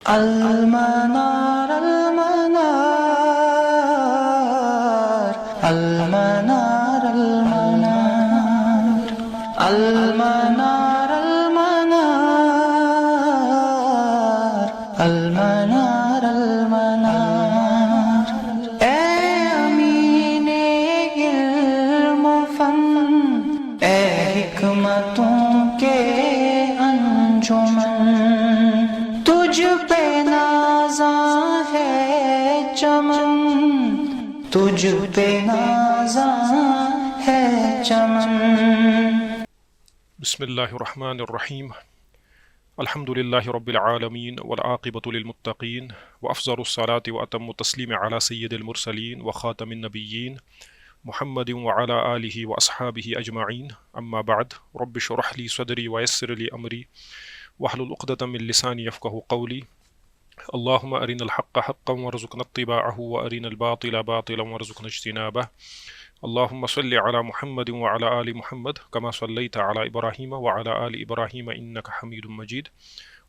المنار المنار المنار المنار المنار المنار المنار المنار اے امین علم و فن، اے حکمتوں کے انجمن، تجھ پہ نازاں ہے چمن، تجھ پہ نازاں ہے چمن۔ بسم اللہ الرحمن الرحیم۔ الحمد للہ رب العالمین والعاقبۃ للمتقین وافضل الصلاة واتم التسلیم علی سید المرسلین وخاتم النبیین محمد وعلی آلہ واصحابہ اجمعین، اما بعد، رب اشرح لی صدری ویسر لی امری واحلل عقدۃ من لسانی یفقہوا قولی۔ اللہم ارنا الحق حقا وارزقنا اتباعہ وارنا الباطل باطلا وارزقنا اجتنابہ۔ اللہم صلی علی محمد وعلی آل محمد کما صلیت علی ابراہیم وعلی آل ابراہیم انک حمید مجید۔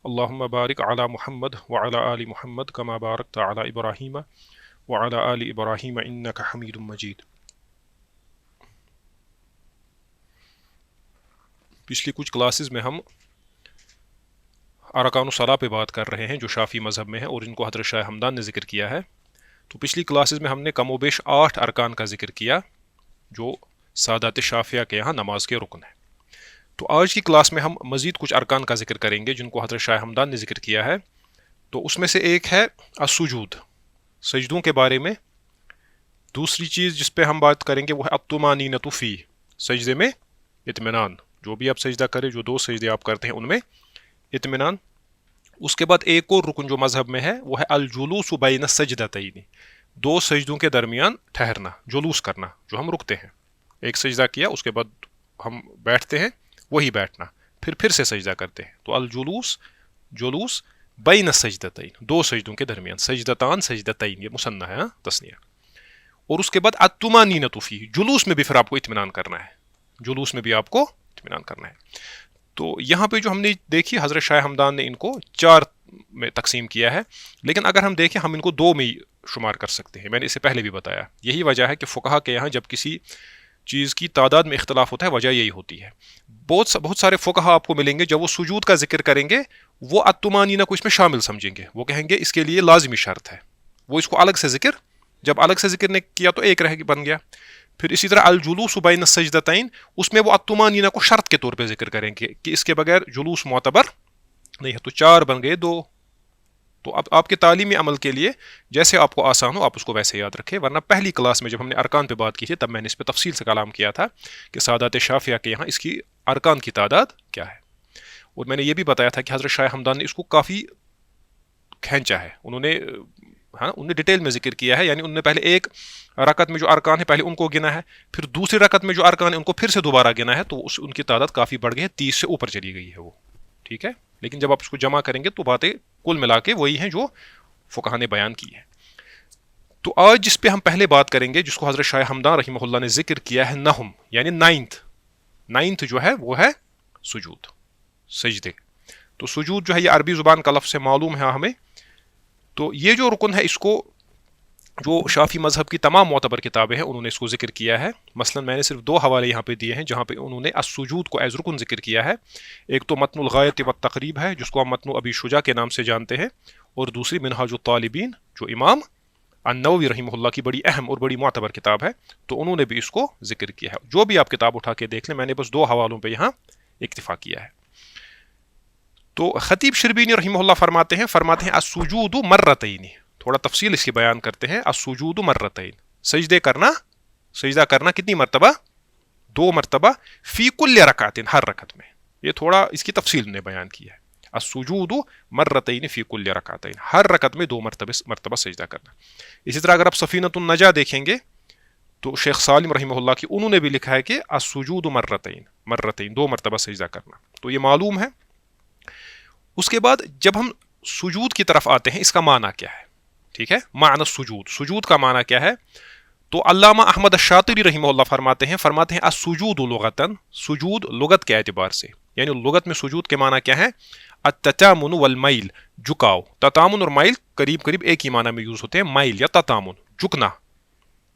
اللہم بارک علی محمد وعلی آل محمد کما بارکت علی ابراہیم وعلی آل ابراہیم انک حمید مجید۔ پچھلی کچھ کلاسز میں ہم ارکان الصلاۃ پہ بات کر رہے ہیں جو شافعی مذہب میں ہے، اور ان کو حضرت شاہ ہمدان نے ذکر کیا ہے۔ تو پچھلی کلاسز میں ہم نے کم و بیش 8 ارکان کا ذکر کیا جو سادات شافعیہ کے یہاں نماز کے رکن ہیں۔ تو آج کی کلاس میں ہم مزید کچھ ارکان کا ذکر کریں گے جن کو حضرت شاہ ہمدان نے ذکر کیا ہے۔ تو اس میں سے ایک ہے السجود، سجدوں کے بارے میں۔ دوسری چیز جس پہ ہم بات کریں گے وہ ہے الطمانینۃ فی، سجدے میں اطمینان، جو بھی آپ سجدہ کریں، جو 2 سجدے آپ کرتے ہیں ان میں اطمینان۔ اس کے بعد ایک اور رکن جو مذہب میں ہے وہ ہے الجلوس بین السجدتین، 2 سجدوں کے درمیان ٹھہرنا، جلوس کرنا، جو ہم رکتے ہیں، ایک سجدہ کیا اس کے بعد ہم بیٹھتے ہیں، وہی بیٹھنا، پھر سے سجدہ کرتے ہیں۔ تو الجلوس، جلوس بین السجدتین، 2 سجدوں کے درمیان، سجدتان سجدتین، یہ مثنیٰ ہے، تثنیہ۔ اور اس کے بعد الطمانینۃ فی، جلوس میں بھی پھر آپ کو اطمینان کرنا ہے، جلوس میں بھی آپ کو اطمینان کرنا ہے۔ تو یہاں پہ جو ہم نے دیکھی حضرت شاہ ہمدان نے ان کو 4 میں تقسیم کیا ہے، لیکن اگر ہم دیکھیں ہم ان کو 2 میں ہی شمار کر سکتے ہیں۔ میں نے اس سے پہلے بھی بتایا، یہی وجہ ہے کہ فقہا کے یہاں جب کسی چیز کی تعداد میں اختلاف ہوتا ہے وجہ یہی ہوتی ہے۔ بہت سارے فقہا آپ کو ملیں گے جب وہ سجود کا ذکر کریں گے وہ الطمانینہ کو اس میں شامل سمجھیں گے، وہ کہیں گے اس کے لیے لازمی شرط ہے، وہ اس کو الگ سے ذکر، جب الگ سے ذکر نے کیا تو ایک بن گیا۔ پھر اسی طرح الجلوس بین السجدتین، اس میں وہ الطمانینہ کو شرط کے طور پہ ذکر کریں گے کہ اس کے بغیر جلوس معتبر نہیں ہے، تو 4 بن گئے 2۔ تو اب آپ کے تعلیمی عمل کے لیے جیسے آپ کو آسان ہو آپ اس کو ویسے یاد رکھیں، ورنہ پہلی کلاس میں جب ہم نے ارکان پہ بات کی تھی تب میں نے اس پہ تفصیل سے کلام کیا تھا کہ سادات شافعیہ کے یہاں اس کی ارکان کی تعداد کیا ہے۔ اور میں نے یہ بھی بتایا تھا کہ حضرت شاہ ہمدان نے اس کو کافی کھینچا ہے، انہوں نے ڈیٹیل میں ذکر کیا ہے، یعنی انہوں نے پہلے ایک رکعت میں جو ارکان ہے پہلے ان کو گنا ہے، پھر دوسری رکعت میں جو ارکان ہے ان کو پھر سے دوبارہ گنا ہے، تو ان کی تعداد کافی بڑھ گئی ہے، 30 سے اوپر چلی گئی ہے وہ، ٹھیک ہے۔ لیکن جب آپ اس کو جمع کریں گے تو باتیں کل ملا کے وہی ہیں جو فقہا نے بیان کی ہے۔ تو آج جس پہ ہم پہلے بات کریں گے، جس کو حضرت شاہ ہمدان رحمہ اللہ نے ذکر کیا ہے، نہم، یعنی 9th جو ہے وہ ہے سجود، سجدے۔ تو سجود جو ہے یہ عربی زبان کا لفظ سے معلوم ہے ہمیں۔ تو یہ جو رکن ہے اس کو جو شافعی مذہب کی تمام معتبر کتابیں ہیں انہوں نے اس کو ذکر کیا ہے۔ مثلا میں نے صرف 2 حوالے یہاں پہ دیے ہیں جہاں پہ انہوں نے السجود کو ایز رکن ذکر کیا ہے۔ ایک تو متن الغایۃ والتقریب ہے جس کو ہم متن ابی شجاع کے نام سے جانتے ہیں، اور دوسری منہاج الطالبین جو امام النووی رحمہ اللہ کی بڑی اہم اور بڑی معتبر کتاب ہے، تو انہوں نے بھی اس کو ذکر کیا ہے۔ جو بھی آپ کتاب اٹھا کے دیکھ لیں، میں نے بس 2 حوالوں پہ یہاں اکتفا کیا ہے۔ تو خطیب شربینی رحمہ اللہ فرماتے ہیں السجود مرتین، تھوڑا تفصیل اس کی بیان کرتے ہیں۔ السجود مرتین، سجدہ کرنا کتنی مرتبہ؟ 2 مرتبہ، فی کل رکعت، ہر رکعت میں۔ یہ تھوڑا اس کی تفصیل نے بیان کی ہے۔ السجود مرتین فی کل رکعتین، ہر رکعت میں 2 مرتبہ سجدہ کرنا۔ اسی طرح اگر آپ سفینۃ النجاہ دیکھیں گے تو شیخ سالم رحمہ اللہ کی انہوں نے بھی لکھا ہے کہ السجود مرتین 2 مرتبہ سجدہ کرنا۔ تو یہ معلوم ہے۔ اس کے بعد جب ہم سجود کی طرف آتے ہیں، اس کا معنی کیا ہے؟ ٹھیک ہے، معنی سجود کا معنی کیا ہے؟ تو علامہ احمد الشاطری رحمہ اللہ فرماتے ہیں السجود لغتاً، سجود لغت کے اعتبار سے، یعنی لغت میں سجود کے معنی کیا ہے؟ التتامن والمیل، جھکاؤ. تتامن اور مائل قریب قریب ایک ہی معنی میں یوز ہوتے ہیں. مائل یا تتامن جھکنا،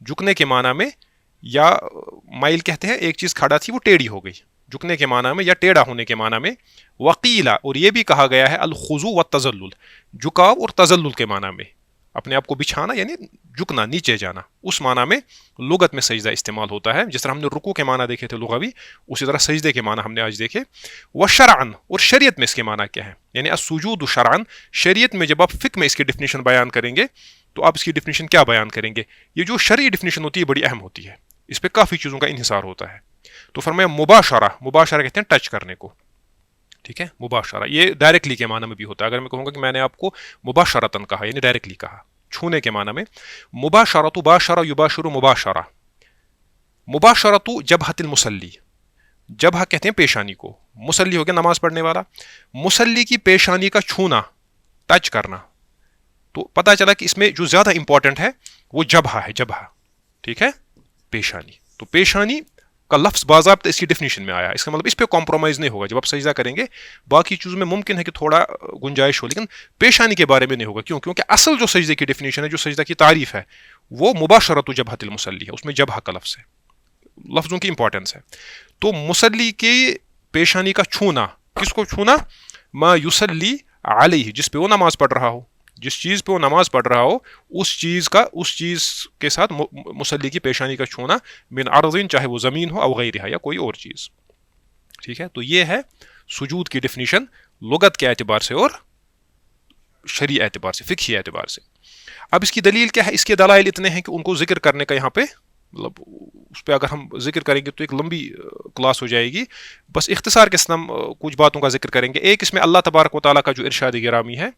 جھکنے کے معنی میں، یا مائل کہتے ہیں ایک چیز کھڑا تھی وہ ٹیڑھی ہو گئی، جھکنے کے معنی میں یا ٹیڑھا ہونے کے معنی میں. وقیلا، اور یہ بھی کہا گیا ہے الخضوع والتذلل، جھکاؤ اور تذلل کے معنی میں، اپنے آپ کو بچھانا یعنی جھکنا، نیچے جانا، اس معنی میں لغت میں سجدہ استعمال ہوتا ہے. جس طرح ہم نے رکوع کے معنی دیکھے تھے لغوی، اسی طرح سجدے کے معنی ہم نے آج دیکھے. وشرعن، اور شریعت میں اس کے معنی کیا ہے، یعنی السجود شرعن، شریعت میں جب آپ فقہ میں اس کی ڈیفینیشن بیان کریں گے تو آپ اس کی ڈیفینیشن کیا بیان کریں گے. یہ جو شرعی ڈیفینیشن ہوتی ہے بڑی اہم ہوتی ہے، اس پہ کافی چیزوں کا انحصار ہوتا ہے. تو فرمایا مباشرہ، مباشرہ کہتے ہیں ٹچ کرنے کو، ٹھیک ہے. مباشرہ یہ ڈائریکٹلی کے معنی میں بھی ہوتا ہے. اگر میں کہوں گا کہ میں نے آپ کو مباشرتاً کہا یعنی ڈائریکٹلی کہا، چھونے کے معنی میں. مباشرۃ باشرہ یباشر مباشرہ. مباشرۃ جبہۃ المصلی، جبہہ کہتے ہیں پیشانی کو، مصلی ہو گیا نماز پڑھنے والا، مصلی کی پیشانی کا چھونا، ٹچ کرنا. تو پتہ چلا کہ اس میں جو زیادہ امپورٹنٹ ہے وہ جبہہ ہے، جبہہ، ٹھیک ہے، پیشانی. تو پیشانی کا لفظ باضابطہ اس کی ڈیفینیشن میں آیا. اس کا مطلب اس پہ کمپرومائز نہیں ہوگا. جب آپ سجدہ کریں گے باقی چیزوں میں ممکن ہے کہ تھوڑا گنجائش ہو، لیکن پیشانی کے بارے میں نہیں ہوگا. کیوں؟ کیونکہ اصل جو سجدے کی ڈیفینیشن ہے، جو سجدہ کی تعریف ہے، وہ مباشرۃ جبہۃ المصلی ہے. اس میں جبہہ کا لفظ ہے، لفظوں کی امپورٹنس ہے. تو مصلی کی پیشانی کا چھونا، کس کو چھونا؟ ما یصلی علیہ، جس پہ وہ نماز پڑھ رہا ہو، جس چیز پہ وہ نماز پڑھ رہا ہو اس چیز کے ساتھ مصلی کی پیشانی کا چھونا، من عرض، چاہے وہ زمین ہو او غیرہا، یا کوئی اور چیز. ٹھیک ہے. تو یہ ہے سجود کی ڈیفینیشن لغت کے اعتبار سے اور شرعی اعتبار سے، فقہی اعتبار سے. اب اس کی دلیل کیا ہے؟ اس کے دلائل اتنے ہیں کہ ان کو ذکر کرنے کا یہاں پہ مطلب اس پہ اگر ہم ذکر کریں گے تو ایک لمبی کلاس ہو جائے گی. بس اختصار کے ساتھ ہم کچھ باتوں کا ذکر کریں گے. ایک اس میں اللہ تبارک و تعالیٰ کا جو ارشاد گرامی ہے،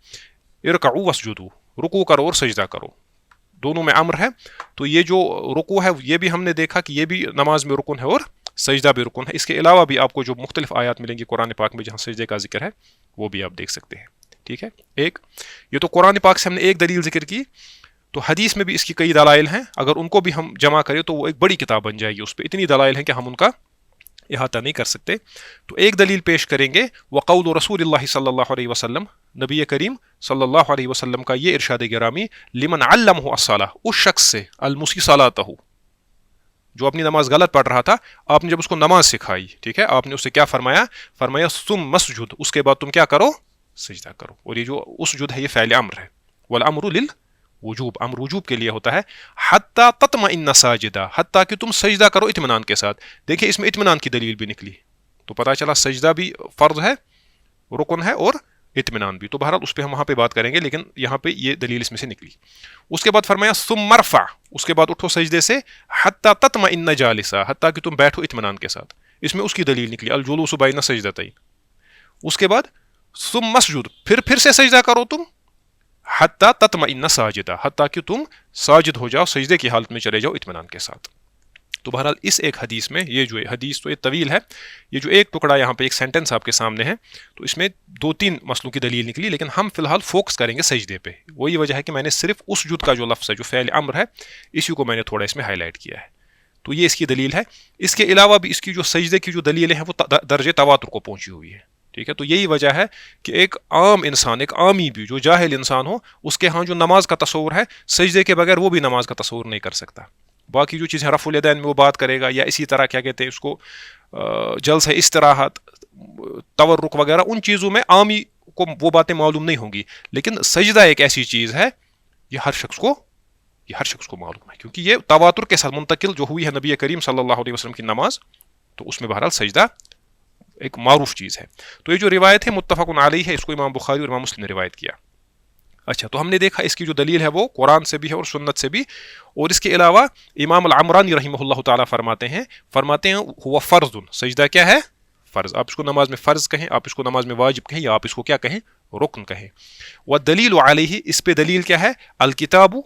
ارکعوا واسجدوا، رکوع کرو اور سجدہ کرو، دونوں میں امر ہے. تو یہ جو رکوع ہے یہ بھی ہم نے دیکھا کہ یہ بھی نماز میں رکن ہے اور سجدہ بھی رکن ہے. اس کے علاوہ بھی آپ کو جو مختلف آیات ملیں گی قرآن پاک میں جہاں سجدے کا ذکر ہے وہ بھی آپ دیکھ سکتے ہیں. ٹھیک ہے. ایک یہ تو قرآن پاک سے ہم نے ایک دلیل ذکر کی. تو حدیث میں بھی اس کی کئی دلائل ہیں. اگر ان کو بھی ہم جمع کریں تو وہ ایک بڑی کتاب بن جائے گی. اس پہ اتنی دلائل ہیں کہ ہم ان کا احاطہ نہیں کر سکتے. تو ایک دلیل پیش کریں گے، وقول رسول اللہ صلی اللہ علیہ وسلم، نبی کریم صلی اللہ علیہ وسلم کا یہ ارشاد گرامی، لمن علمہ الصلاۃ، اس شخص سے، المسی صلاتہ، جو اپنی نماز غلط پڑھ رہا تھا، آپ نے جب اس کو نماز سکھائی، ٹھیک ہے، آپ نے اس سے کیا فرمایا؟ فرمایا ثم مسجد، اس کے بعد تم کیا کرو؟ سجدہ کرو. اور یہ جو اسجد ہے یہ فعل امر ہے، والامر للوجوب، امر وجوب کے لیے ہوتا ہے. حتی تطمئن ساجدہ، حتیٰ کہ تم سجدہ کرو اطمینان کے ساتھ. دیکھیں اس میں اطمینان کی دلیل بھی نکلی، تو پتہ چلا سجدہ بھی فرض ہے، رکن ہے، اور اطمینان بھی. تو بہرحال اس پہ ہم وہاں پہ بات کریں گے، لیکن یہاں پہ یہ دلیل اس میں سے نکلی. اس کے بعد فرمایا ثم مرفع، اس کے بعد اٹھو سجدے سے، حتی تطمئن جالسا، حتیٰ کہ تم بیٹھو اطمینان کے ساتھ. اس میں اس کی دلیل نکلی، الجلوس بین سجدتین. اس کے بعد ثم مسجد، پھر سے سجدہ کرو تم، حتی تطمئن ساجدہ، حتیٰ کہ تم ساجد ہو جاؤ، سجدے کی حالت میں چلے جاؤ اطمینان کے ساتھ. تو بہرحال اس ایک حدیث میں، یہ جو حدیث تو یہ طویل ہے، یہ جو ایک ٹکڑا یہاں پہ ایک سینٹنس آپ کے سامنے ہے، تو اس میں 2-3 مسئلوں کی دلیل نکلی، لیکن ہم فی الحال فوکس کریں گے سجدے پہ. وہی وجہ ہے کہ میں نے صرف اس جد کا جو لفظ ہے، جو فعل امر ہے، اسی کو میں نے تھوڑا اس میں ہائی لائٹ کیا ہے. تو یہ اس کی دلیل ہے. اس کے علاوہ بھی اس کی جو سجدے کی جو دلیلیں ہیں وہ درجے تواتر کو پہنچی ہوئی ہے. ٹھیک ہے. تو یہی وجہ ہے کہ ایک عام انسان، ایک عامی بھی جو جاہل انسان ہو، اس کے ہاں جو نماز کا تصور ہے، سجدے کے بغیر وہ بھی نماز کا تصور نہیں کر سکتا. باقی جو چیزیں رفع الیدین میں وہ بات کرے گا، یا اسی طرح کیا کہتے ہیں اس کو، جلسہ استراحت، تورک وغیرہ، ان چیزوں میں عامی کو وہ باتیں معلوم نہیں ہوں گی. لیکن سجدہ ایک ایسی چیز ہے، یہ ہر شخص کو معلوم ہے، کیونکہ یہ تواتر کے ساتھ منتقل جو ہوئی ہے نبی کریم صلی اللہ علیہ وسلم کی نماز، تو اس میں بہرحال سجدہ ایک معروف چیز ہے. تو یہ جو روایت ہے متفق علیہ ہے، اس کو امام بخاری اور امام مسلم نے روایت کیا. اچھا، تو ہم نے دیکھا اس کی جو دلیل ہے وہ قرآن سے بھی ہے اور سنت سے بھی. اور اس کے علاوہ امام العمرانی رحمہ اللہ تعالیٰ فرماتے ہیں ہوا فرض، سجدہ کیا ہے؟ فرض. آپ اس کو نماز میں فرض کہیں، آپ اس کو نماز میں واجب کہیں، یا آپ اس کو کیا کہیں؟ رکن کہیں. والدلیل علیہ، اس پہ دلیل کیا ہے؟ الکتاب،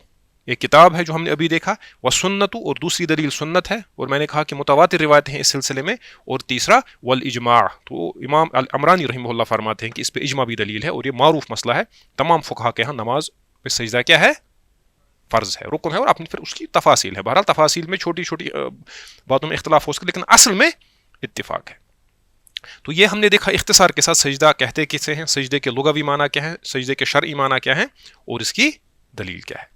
ایک کتاب ہے جو ہم نے ابھی دیکھا، والسنت، اور دوسری دلیل سنت ہے، اور میں نے کہا کہ متواتر روایتیں ہیں اس سلسلے میں. اور تیسرا والاجماع، تو امام العمرانی رحمہ اللہ فرماتے ہیں کہ اس پہ اجماع بھی دلیل ہے، اور یہ معروف مسئلہ ہے تمام فقہا کے ہاں، نماز میں سجدہ کیا ہے؟ فرض ہے، رکن ہے، اور اپنی پھر اس کی تفاصیل ہے. بہرحال تفاصیل میں چھوٹی چھوٹی باتوں میں اختلاف ہو سکتا ہے، لیکن اصل میں اتفاق ہے. تو یہ ہم نے دیکھا اختصار کے ساتھ سجدہ کہتے کسے ہیں, سجدے کے لغوی معنی کیا ہے, سجدے کے شرعی معنی کیا ہیں, اور اس کی دلیل کیا ہے.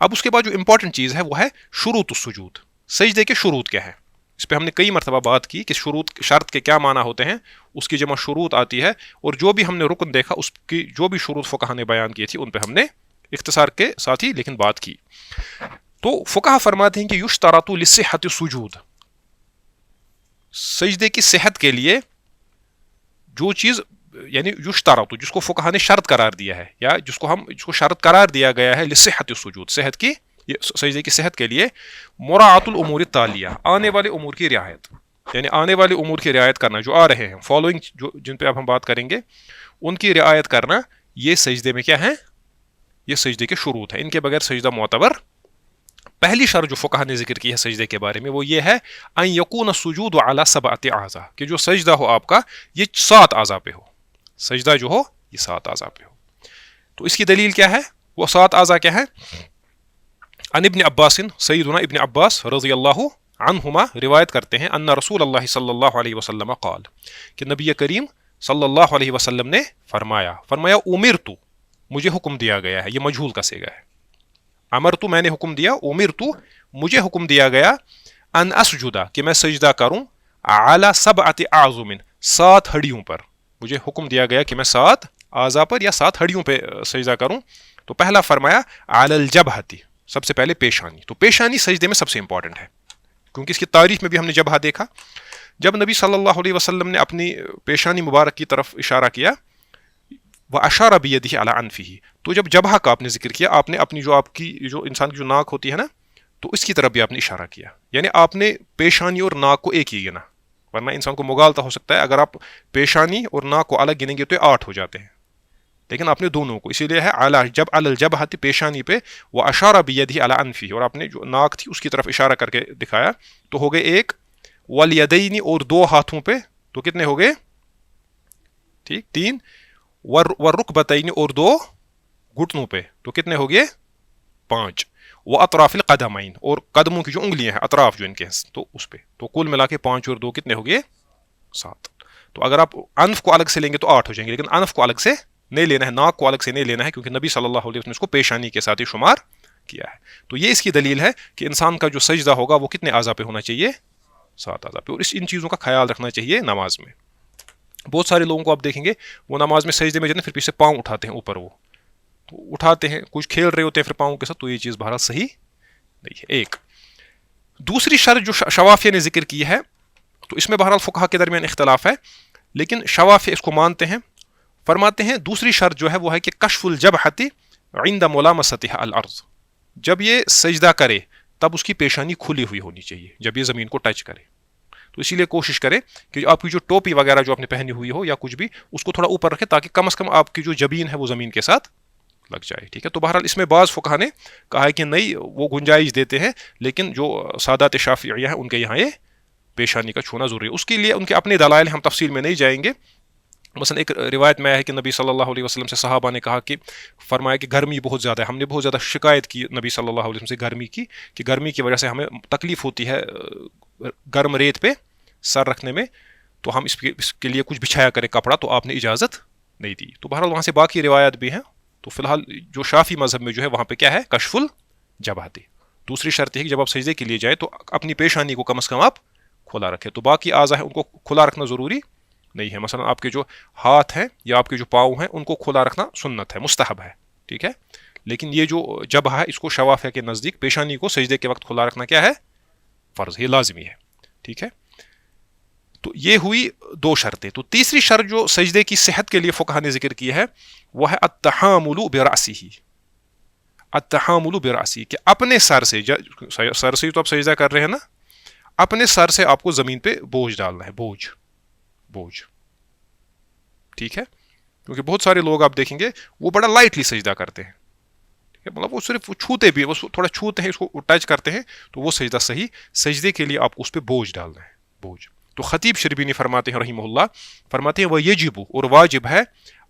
اب اس کے بعد جو امپورٹنٹ چیز ہے وہ ہے شروط السجود. سجدے کے شروط کیا ہے, اس پہ ہم نے کئی مرتبہ بات کی کہ شرط کے کیا معنی ہوتے ہیں, اس کی جمع شروط آتی ہے, اور جو بھی ہم نے رکن دیکھا اس کی جو بھی شروط فقہ نے بیان کی تھی ان پہ ہم نے اختصار کے ساتھ ہی لیکن بات کی. تو فقہ فرماتے ہیں کہ یشترط لصحۃ السجود, سجدے کی صحت کے لیے جو چیز یعنی یشترط جس کو فقہ نے شرط قرار دیا ہے, یا جس کو شرط قرار دیا گیا ہے لصحۃ السجود, صحت کی سجدے کی صحت کے لیے, مراعات الامور التالیہ, آنے والے امور کی رعایت, یعنی آنے والے امور کی رعایت کرنا جو آ رہے ہیں فالوئنگ جن پہ اب ہم بات کریں گے ان کی رعایت کرنا, یہ سجدے میں کیا ہے, یہ سجدے کے شروط ہیں, ان کے بغیر سجدہ معتبر. پہلی شرط جو فقہ نے ذکر کی ہے سجدے کے بارے میں وہ یہ ہے ان یکون السجود علی سبعۃ اعضاء, کہ جو سجدہ ہو آپ کا یہ 7 اعضاء پہ ہو, سجدہ جو ہو یہ 7 اعضاء پہ ہو. تو اس کی دلیل کیا ہے, وہ 7 اعضاء کیا ہے, عن ابن عباس, سیدنا ابن عباس رضی اللہ عنہما روایت کرتے ہیں, ان رسول اللہ صلی اللہ علیہ وسلم قال, کہ نبی کریم صلی اللہ علیہ وسلم نے فرمایا امرت, مجھے حکم دیا گیا ہے, یہ مجہول کا صیغہ ہے, امرت میں نے حکم دیا, امرت مجھے حکم دیا گیا, ان اسجدا کہ میں سجدہ کروں, علی سبعۃ اعظم 7 ہڈیوں پر, مجھے حکم دیا گیا کہ میں 7 اعضاء پر یا 7 ہڈیوں پہ سجدہ کروں. تو پہلا فرمایا علی الجبہۃ, سب سے پہلے پیشانی. تو پیشانی سجدے میں سب سے امپورٹنٹ ہے, کیونکہ اس کی تاریخ میں بھی ہم نے جبہہ دیکھا, جب نبی صلی اللہ علیہ وسلم نے اپنی پیشانی مبارک کی طرف اشارہ کیا, واشار بیدہ علی انفہ, تو جب جبہہ کا آپ نے ذکر کیا, آپ نے اپنی آپ کی جو انسان کی جو ناک ہوتی ہے نا, تو اس کی طرف بھی آپ نے اشارہ کیا, یعنی آپ نے پیشانی اور ناک کو ایک ہی گنا, ورنہ انسان کو مغالطہ ہو سکتا ہے, اگر آپ پیشانی اور ناک کو الگ گنیں گے تو 8 ہو جاتے ہیں, لیکن آپ نے دونوں کو, اسی لیے ہے علی الجبہۃ پیشانی پہ, واشار بیدہ علی انفہ, اور آپ نے جو ناک تھی اس کی طرف اشارہ کر کے دکھایا, تو ہو گئے 1, والیدین اور 2 ہاتھوں پہ, تو کتنے ہو گئے, ٹھیک 3, والرکبتین اور 2 گھٹنوں پہ, تو کتنے ہو گئے 5, واطراف القدمین اور قدموں کی جو انگلیاں ہیں اطراف جو ان کے ہیں تو اس پہ, تو کل ملا کے 5 اور 2 کتنے ہو گئے 7. تو اگر آپ انف کو الگ سے لیں گے تو 8 ہو جائیں گے, لیکن انف کو الگ سے نہیں لینا ہے, ناک کو الگ سے نہیں لینا ہے, کیونکہ نبی صلی اللہ علیہ وسلم نے اس کو پیشانی کے ساتھ ہی شمار کیا ہے. تو یہ اس کی دلیل ہے کہ انسان کا جو سجدہ ہوگا وہ کتنے اعضاء پہ ہونا چاہیے, 7 اعضاء پہ, اور ان چیزوں کا خیال رکھنا چاہیے نماز میں. بہت سارے لوگوں کو آپ دیکھیں گے وہ نماز میں سجدے میں جو ہے پھر پیچھے پاؤں اٹھاتے ہیں اوپر, وہ تو اٹھاتے ہیں, کچھ کھیل رہے ہوتے ہیں پھر پاؤں کے ساتھ, تو یہ چیز بہرحال صحیح نہیں ہے. ایک دوسری شرط جو شوافیہ نے ذکر کی ہے, تو اس میں بہرحال فقہا کے درمیان اختلاف ہے, لیکن شوافیہ اس کو مانتے ہیں. فرماتے ہیں دوسری شرط جو ہے وہ ہے کہ کشف الجبہۃ عند ملامستها الارض, جب یہ سجدہ کرے تب اس کی پیشانی کھلی ہوئی ہونی چاہیے, جب یہ زمین کو ٹچ کرے. تو اسی لیے کوشش کرے کہ آپ کی جو ٹوپی وغیرہ جو آپ نے پہنی ہوئی ہو یا کچھ بھی, اس کو تھوڑا اوپر رکھے تاکہ کم از کم آپ کی جو جبین ہے وہ زمین کے ساتھ لگ جائے, ٹھیک ہے. تو بہرحال اس میں بعض فقہا نے کہا ہے کہ نہیں, وہ گنجائش دیتے ہیں, لیکن جو سادات شافعیہ ہیں ان کے یہاں یہ پیشانی کا چھونا ضروری ہے. اس کے لیے ان کے اپنے دلائل, ہم تفصیل میں نہیں جائیں گے. مثلا ایک روایت میں ہے کہ نبی صلی اللہ علیہ وسلم سے صحابہ نے کہا کہ فرمایا کہ گرمی بہت زیادہ ہے, ہم نے بہت زیادہ شکایت کی نبی صلی اللہ علیہ وسلم سے گرمی کی, کہ گرمی کی وجہ سے ہمیں تکلیف ہوتی ہے گرم ریت پہ سر رکھنے میں, تو ہم اس کے لیے کچھ بچھایا کرے کپڑا, تو آپ نے اجازت نہیں دی. تو بہرحال وہاں سے باقی روایات بھی ہیں. تو فی الحال جو شافی مذہب میں جو ہے وہاں پہ کیا ہے, کشف الجبہۃ. دوسری شرط ہے کہ جب آپ سجدے کے لیے جائیں تو اپنی پیشانی کو کم از کم آپ کھلا رکھیں. تو باقی اعضاء ہیں ان کو کھلا رکھنا ضروری نہیں ہے, مثلا آپ کے جو ہاتھ ہیں یا آپ کے جو پاؤں ہیں ان کو کھلا رکھنا سنت ہے, مستحب ہے, ٹھیک ہے. لیکن یہ جو جبہہ ہے اس کو شوافیہ کے نزدیک پیشانی کو سجدے کے وقت کھلا رکھنا کیا ہے, فرض ہے, لازمی ہے, ٹھیک ہے. تو یہ ہوئی 2 شرطیں. تو تیسری شرط جو سجدے کی صحت کے لیے فقہا نے ذکر کی ہے وہ ہے التحامل برأسہ, التحامل برأسہ, کہ اپنے سر سے تو آپ سجدہ کر رہے ہیں نا, اپنے سر سے آپ کو زمین پہ بوجھ ڈالنا ہے, بوجھ, ٹھیک ہے. کیونکہ بہت سارے لوگ آپ دیکھیں گے وہ بڑا لائٹلی سجدہ کرتے ہیں, مطلب وہ صرف چھوتے بھی, وہ تھوڑا چھوتے ہیں, اس کو ٹچ کرتے ہیں, تو وہ سجدہ صحیح. سجدے کے لیے آپ کو اس پہ بوجھ ڈالنا ہے, بوجھ. تو خطیب شربینی فرماتے ہیں رحمہ اللہ, فرماتے ہیں وہ یجب, اور واجب ہے,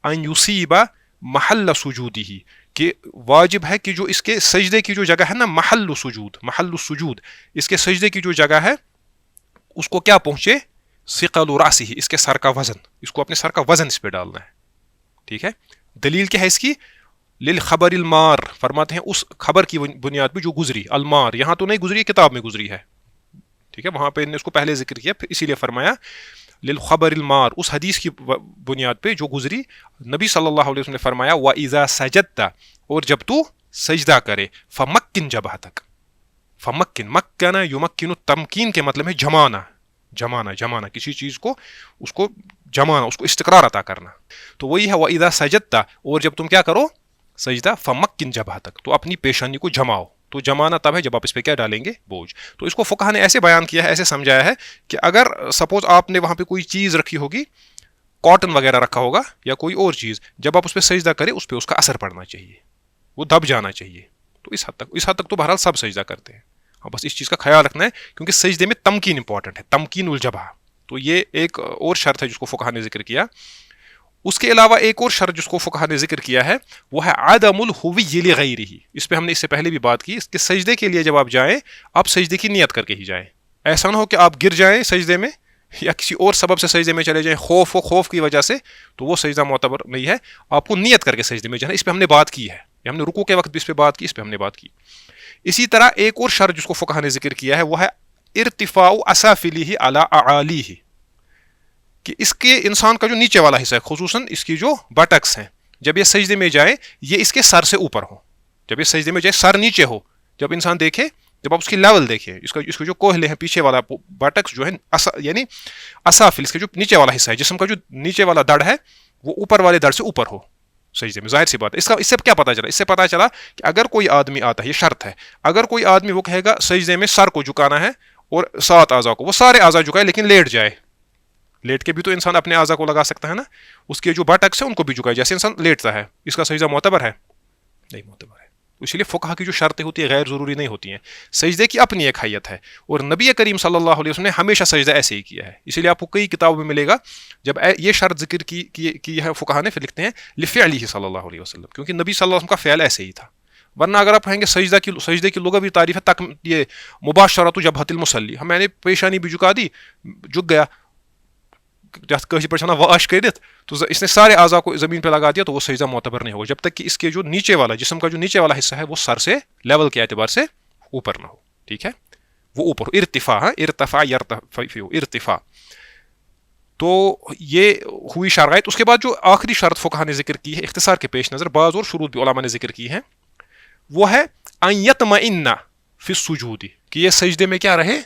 ان یصیب محل سجودہ, کہ واجب ہے کہ جو اس کے سجدے کی جو جگہ ہے نا, محل السجود, اس کے سجدے کی جو جگہ ہے اس کو کیا پہنچے, ثقل رأسہ، اس کے سر کا وزن، اس کو اپنے سر کا وزن اس پہ ڈالنا ہے. ٹھیک ہے. دلیل کیا ہے اس کی؟ للخبر المار، فرماتے ہیں اس خبر کی بنیاد پہ جو گزری. المار یہاں تو نہیں گزری، کتاب میں گزری ہے. ٹھیک ہے، وہاں پہ نے اس کو پہلے ذکر کیا، پھر اسی لیے فرمایا للخبر المار، اس حدیث کی بنیاد پہ جو گزری. نبی صلی اللہ علیہ وسلم نے فرمایا وَإِذَا سَجَدْتَ، اور جب تو سجدہ کرے، فَمَكِّنْ جَبْهَتَكَ. مکن یمکن، تمکین کے مطلب ہے جمانا کسی چیز کو، اس کو جمانا، اس کو استقرار عطا کرنا. تو وہی ہے وَإِذَا سَجَدْتَ، اور جب تم کیا کرو سجدہ، فَمَكِّنْ جَبْهَتَكَ، تو اپنی پیشانی کو جماؤ. تو جمانا تب ہے جب آپ اس پہ کیا ڈالیں گے؟ بوجھ. تو اس کو فقہ نے ایسے بیان کیا ہے، ایسے سمجھایا ہے کہ اگر سپوز آپ نے وہاں پہ کوئی چیز رکھی ہوگی، کاٹن وغیرہ رکھا ہوگا یا کوئی اور چیز، جب آپ اس پہ سجدہ کریں اس پہ اس کا اثر پڑنا چاہیے، وہ دب جانا چاہیے. تو اس حد تک تو بہرحال سب سجدہ کرتے ہیں. ہاں بس اس چیز کا خیال رکھنا ہے کیونکہ سجدے میں تمکین امپورٹنٹ ہے، تمکین الجبہ. تو یہ ایک اور شرط ہے جس کو فقہ نے ذکر کیا. اس کے علاوہ ایک اور شرط جس کو فقہ نے ذکر کیا ہے وہ ہے عدم الہوی لغیرہ. اس پہ ہم نے اس سے پہلے بھی بات کی، اس کے سجدے کے لیے جب آپ جائیں، آپ سجدے کی نیت کر کے ہی جائیں. ایسا نہ ہو کہ آپ گر جائیں سجدے میں یا کسی اور سبب سے سجدے میں چلے جائیں، خوف کی وجہ سے، تو وہ سجدہ معتبر نہیں ہے. آپ کو نیت کر کے سجدے میں جانا. اس پہ ہم نے بات کی ہے، ہم نے رکوع کے وقت بھی اس پہ بات کی، اس پہ ہم نے بات کی. اسی طرح ایک اور شرط جس کو فقہ نے ذکر کیا ہے وہ ہے ارتفاع اسافلہ علی اعالیہ، کہ اس کے انسان کا جو نیچے والا حصہ ہے، خصوصاً اس کی جو بٹکس ہیں، جب یہ سجدے میں جائے یہ اس کے سر سے اوپر ہو. جب یہ سجدے میں جائے سر نیچے ہو، جب انسان دیکھے، جب آپ اس کی لیول دیکھیں، اس کے جو کوہلے ہیں، پیچھے والا بٹکس جو ہے، یعنی اسافل، اس کے جو نیچے والا حصہ ہے جسم کا، جو نیچے والا دڑ ہے وہ اوپر والے دڑ سے اوپر ہو سجدے میں. ظاہر سی بات ہے. اس سے کیا پتہ چلا؟ اس سے پتہ چلا کہ اگر کوئی آدمی آتا ہے، یہ شرط ہے، اگر کوئی آدمی وہ کہے گا سجدے میں سر کو جھکانا ہے اور 7 اعضاء کو، وہ سارے اعضاء جھکائے لیکن لیٹ جائے. لیٹ کے بھی تو انسان اپنے اعضاء کو لگا سکتا ہے نا، اس کے جو بٹکس ہیں ان کو بھی جھکائے جیسے انسان لیٹتا ہے. اس کا سجدہ معتبر ہے؟ نہیں معتبر ہے. اسی لیے فقہ کی جو شرطیں ہوتی ہیں غیر ضروری نہیں ہوتی ہیں. سجدے کی اپنی ایک حیت ہے، اور نبی کریم صلی اللہ علیہ وسلم نے ہمیشہ سجدہ ایسے ہی کیا ہے. اسی لیے آپ کو کئی کتابوں میں ملے گا جب یہ شرط ذکر کی ہے فقہ نے، پھر لکھتے ہیں لفعلہ صلی اللہ علیہ وسلم، کیونکہ نبی صلی اللہ علیہ وسلم کا فعل ایسے ہی تھا. ورنہ اگر آپ کہیں گے سجدے کی لغوی تعریف ہے تک یہ مباشرۃ جبہۃ المصلی، میں نے پیشانی بھی جھکا دی، جھک گیا، واش کرت، تو اس نے سارے اعضاء کو زمین پہ لگا دیا، تو وہ سجدہ معتبر نہیں ہوگا جب تک کہ اس کے جو نیچے والا جسم کا جو نیچے والا حصہ ہے وہ سر سے لیول کے اعتبار سے اوپر نہ ہو. ٹھیک ہے، وہ اوپر ہو. ارتفاع. تو یہ ہوئی شرائط. اس کے بعد جو آخری شرط فقہ نے ذکر کی ہے اختصار کے پیش نظر، بعض اور شروط بھی علماء نے ذکر کی ہیں، وہ ہے ان یطمئن فی السجود، کہ یہ سجدے میں کیا رہے؟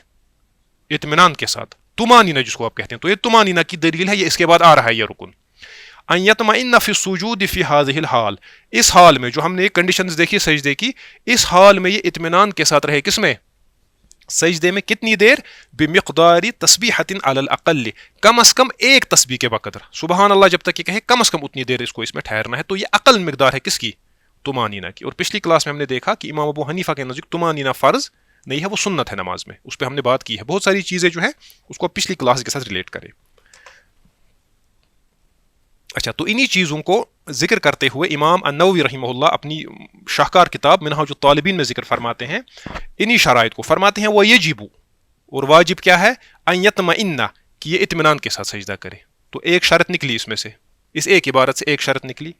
اطمینان کے ساتھ. طمانینہ جس کو آپ کہتے ہیں، تو یہ طمانینہ کی دلیل ہے، یہ اس کے بعد آ رہا ہے یہ رکن. ان یطمئن فی السجود فی هذه الحال، اس حال میں جو ہم نے کنڈیشنز دیکھی سجدے کی، اس حال میں یہ اطمینان کے ساتھ رہے. کس میں؟ سجدے میں. کتنی دیر؟ بمقدار تسبیحۃ علی الاقل، کم از کم ایک تسبیح کے بقدر. سبحان اللہ جب تک یہ کہے کم از کم اتنی دیر اس کو اس میں ٹھہرنا ہے. تو یہ اقل مقدار ہے کس کی؟ طمانینہ کی. اور پچھلی کلاس میں ہم نے دیکھا کہ امام ابو حنیفہ کے نزدیک طمانینہ فرض نہیں ہے، وہ سنت ہے نماز میں. اس پہ ہم نے بات کی ہے. بہت ساری چیزیں جو ہیں اس کو پچھلی کلاس کے ساتھ ریلیٹ کریں. اچھا، تو انہی چیزوں کو ذکر کرتے ہوئے امام النووی رحمہ اللہ اپنی شاہکار کتاب منہاج الطالبین میں ذکر فرماتے ہیں انہی شرائط کو. فرماتے ہیں وہ یجب، اور واجب کیا ہے؟ ان یطمئن، کہ یہ اطمینان کے ساتھ سجدہ کرے. تو ایک شرط نکلی اس میں سے، اس ایک عبارت سے ایک شرط نکلی.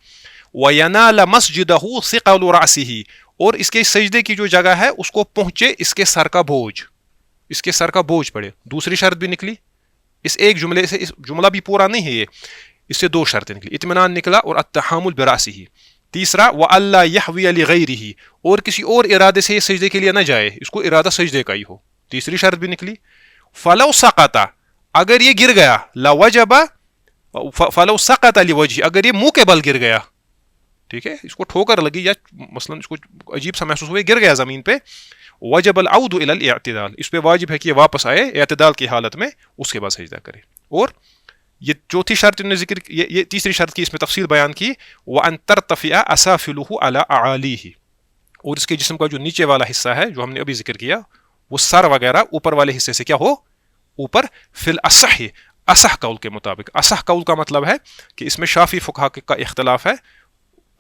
وَيَنَالَ مَسْجِدَهُ ثِقَلُ رَأْسِهِ، اور اس کے سجدے کی جو جگہ ہے اس کو پہنچے اس کے سر کا بوجھ، اس کے سر کا بوجھ پڑے. دوسری شرط بھی نکلی اس ایک جملے سے. اس جملہ بھی پورا نہیں ہے یہ، اس سے 2 شرطیں نکلی. اطمینان نکلا اور التحامل براسه. تیسرا وَأَلَّا يَحْوِيَ لِغَيْرِهِ، اور کسی اور ارادے سے یہ سجدے کے لیے نہ جائے، اس کو ارادہ سجدے کا ہی ہو. تیسری شرط بھی نکلی. فَلَوْ سَقَطَ، اگر یہ گر گیا، لَوَجَبَ، فَلَوْ سَقَطَ لِوَجْهِ، اگر یہ منہ کے بل گر گیا، ٹھیک ہے، اس کو ٹھوکر لگی یا مثلا اس کو عجیب سا محسوس ہوئے، گر گیا زمین پہ، وجب العود الى الاعتدال، اس پہ واجب ہے کہ یہ واپس آئے اعتدال کی حالت میں، اس کے بعد سجدہ کرے. اور یہ چوتھی شرط نے ذکر، یہ تیسری شرط کی اس میں تفصیل بیان کی. وَأَن تَرْتَفِعَ أَسَافِلُهُ عَلَى أَعَالِيهِ، اور اس کے جسم کا جو نیچے والا حصہ ہے جو ہم نے ابھی ذکر کیا، وہ سر وغیرہ اوپر والے حصے سے کیا ہو؟ اوپر. فی الاصح، اصح قول کے مطابق. اصح قول کا مطلب ہے کہ اس میں شافعی فقہا کا اختلاف ہے،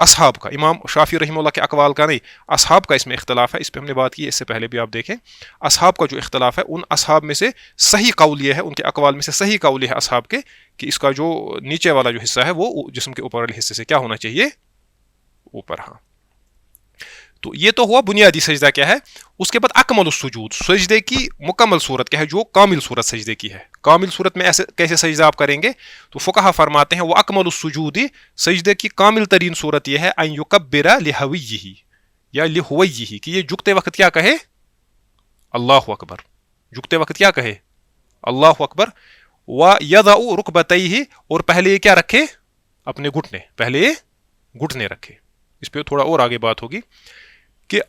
اصحاب کا، امام شافعی رحمہ اللہ کے اقوال کا نہیں، اصحاب کا اس میں اختلاف ہے. اس پہ ہم نے بات کی ہے اس سے پہلے بھی، آپ دیکھیں اصحاب کا جو اختلاف ہے ان اصحاب میں سے صحیح قول یہ ہے، ان کے اقوال میں سے صحیح قول یہ ہے اصحاب کے کہ اس کا جو نیچے والا جو حصہ ہے وہ جسم کے اوپر والے حصے سے کیا ہونا چاہیے، اوپر. ہاں تو یہ تو ہوا بنیادی سجدہ کیا ہے. اس کے بعد اکمل السجود، سجدے کی مکمل صورت کیا ہے، جو کامل صورت سجدے کی ہے. کامل صورت میں ایسے کیسے سجدہ آپ کریں گے، تو فقہا فرماتے ہیں وہ اکمل السجود، سجدے کی کامل ترین صورت یہ ہے ان یکبر لہویہ یا لہویہ، کہ یہ جھکتے وقت کیا کہے، اللہ اکبر. جھکتے وقت کیا کہے، اللہ اکبر. وَيَضَعُ رُكْبَتَيْهِ، اور پہلے یہ کیا رکھے، اپنے گھٹنے، پہلے یہ گھٹنے رکھے. اس پہ تھوڑا اور آگے بات ہوگی کہ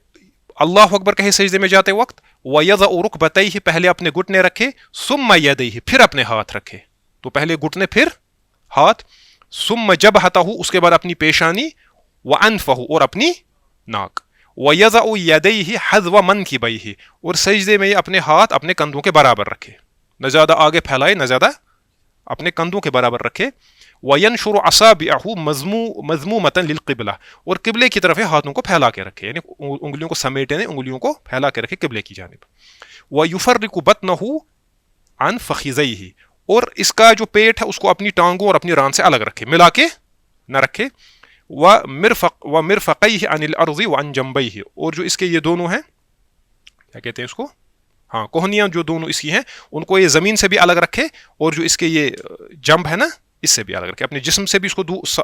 اللہ اکبر کہے سجدے میں جاتے وقت، وَيَضَعُ رُكْبَتَيْهِ، پہلے اپنے گھٹنے رکھے، ثُمَّ يَدَيْهِ، پھر اپنے ہاتھ رکھے. تو پہلے گھٹنے پھر ہاتھ، ثُمَّ جَبْهَتَهُ، اس کے بعد اپنی پیشانی، وَأَنفَهُ، اور اپنی ناک، وَيَضَعُ يَدَيْهِ حَذْوَ مَنْكِبَيْهِ، اور سجدے میں اپنے ہاتھ اپنے کندھوں کے برابر رکھے، نہ زیادہ آگے پھیلائے نہ زیادہ اپنے کندھوں کے برابر رکھے. وَيَنْشُرُ أَصَابِعَهُ مَذْمُومَةً لِلْقِبْلَةِ، اور قبلے کی طرف ہاتھوں کو پھیلا کے رکھے، یعنی انگلیوں کو سمیٹے نہیں، انگلیوں کو پھیلا کے رکھے قبلے کی جانب. وَيُفَرِّقُ بَطْنَهُ عَنْ فَخِذَيْهِ، اور اس کا جو پیٹ ہے اس کو اپنی ٹانگوں اور اپنی ران سے الگ رکھے، ملا کے نہ رکھے. وَمِرْفَقَيْهِ عَنِ الْأَرْضِ وَعَنْ جَنْبَيْهِ، اور جو اس کے یہ دونوں ہیں کیا کہتے ہیں اس کو، ہاں کوہنیاں جو دونوں اس کی ہیں ان کو یہ زمین سے بھی الگ رکھے، اور جو اس کے یہ جنب ہے نا اس سے بھی الگ رکھے. اپنے جسم سے بھی اس کو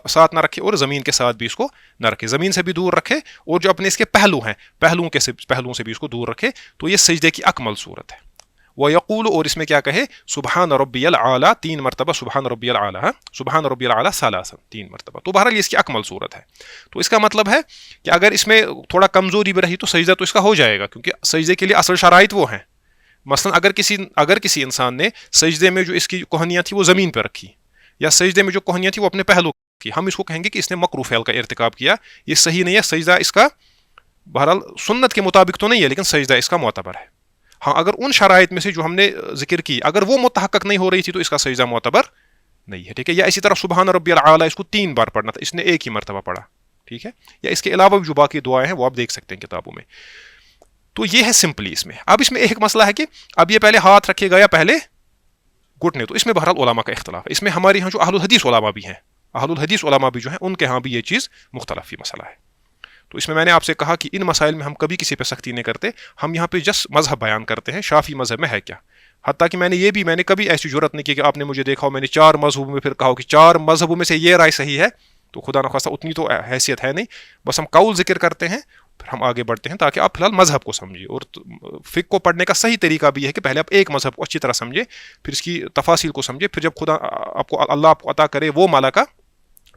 ساتھ نہ رکھے اور زمین کے ساتھ بھی اس کو نہ رکھے، زمین سے بھی دور رکھے، اور جو اپنے اس کے پہلو ہیں پہلوؤں سے بھی اس کو دور رکھے. تو یہ سجدے کی اکمل صورت ہے. وَيَقُولُ، اور اس میں کیا کہے، سبحان ربی العلیٰ 3 مرتبہ، سبحان ربی العلیٰ، سبحان ربی العلیٰ ثلاثا 3 مرتبہ. تو بہرحال یہ اس کی اکمل صورت ہے. تو اس کا مطلب ہے کہ اگر اس میں تھوڑا کمزوری بھی رہی تو سجدہ تو اس کا ہو جائے گا، کیونکہ سجدے کے لیے اصل شرائط وہ ہیں. مثلا اگر کسی انسان نے سجدے میں جو اس کی کوہنیاں تھی وہ زمین پہ رکھی، یا سجدے میں جو کوہنیاں تھی وہ اپنے پہلو کی، ہم اس کو کہیں گے کہ اس نے مکروہ فعل کا ارتکاب کیا، یہ صحیح نہیں ہے. سجدہ اس کا بہرحال سنت کے مطابق تو نہیں ہے، لیکن سجدہ اس کا معتبر ہے. ہاں اگر ان شرائط میں سے جو ہم نے ذکر کی اگر وہ متحقق نہیں ہو رہی تھی تو اس کا سجدہ معتبر نہیں ہے. ٹھیک ہے. یا اسی طرح سبحان ربی العلیٰ اس کو 3 بار پڑھنا تھا، اس نے ایک ہی مرتبہ پڑھا. ٹھیک ہے. یا اس کے علاوہ بھی جو باقی دعائیں ہیں وہ آپ دیکھ سکتے ہیں کتابوں میں. تو یہ ہے سمپلی اس میں. اب اس میں ایک مسئلہ ہے کہ اب یہ پہلے ہاتھ رکھے گا یا پہلے گھٹنے، تو اس میں بہرحال علماء کا اختلاف ہے. اس میں ہمارے یہاں جو اہل الحدیث علماء بھی ہیں، اہل الحدیث علماء بھی جو ہیں ان کے ہاں بھی یہ چیز مختلف ہی مسئلہ ہے. تو اس میں نے آپ سے کہا کہ ان مسائل میں ہم کبھی کسی پہ سختی نہیں کرتے، ہم یہاں پہ جس مذہب بیان کرتے ہیں شافعی مذہب میں ہے کیا. حتیٰ کہ میں نے کبھی ایسی جرت نہیں کی کہ آپ نے مجھے دیکھا ہو میں نے 4 مذہبوں میں پھر کہا ہو کہ 4 مذہبوں میں سے یہ رائے صحیح ہے. تو خدا نخواستہ اتنی تو حیثیت ہے نہیں، بس ہم قول ذکر کرتے ہیں پھر ہم آگے بڑھتے ہیں تاکہ آپ فی الحال مذہب کو سمجھیں. اور فقہ کو پڑھنے کا صحیح طریقہ بھی ہے کہ پہلے آپ ایک مذہب کو اچھی طرح سمجھیں، پھر اس کی تفاصیل کو سمجھیں، پھر جب خدا اللہ آپ کو عطا کرے وہ مالکہ،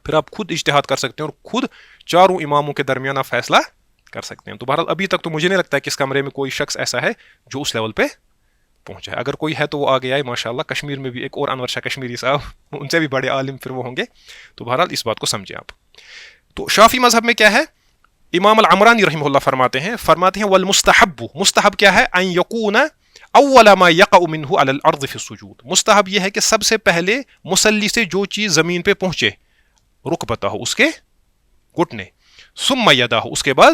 پھر آپ خود اجتہاد کر سکتے ہیں اور خود 4 اماموں کے درمیان آپ فیصلہ کر سکتے ہیں. تو بہرحال ابھی تک تو مجھے نہیں لگتا ہے کہ اس کمرے میں کوئی شخص ایسا ہے جو اس لیول پہ پہنچا ہے. اگر کوئی ہے تو وہ آگے آئے ماشاءاللہ. کشمیر میں بھی ایک اور انور شاہ کشمیری صاحب، ان سے بھی بڑے عالم پھر وہ ہوں گے. تو بہرحال اس بات کو سمجھیں آپ. تو شافعی مذہب میں کیا ہے، امام العمرانی رحمہ اللہ فرماتے ہیں والمستحب، مستحب کیا ہے، ان یکون اول ما یقع منہ علی الارض فی السجود. مستحب یہ ہے کہ سب سے پہلے مصلی سے جو چیز زمین پہ پہنچے، رکبتہ ہو اس کے گھٹنے، ثم یدہ اس کے بعد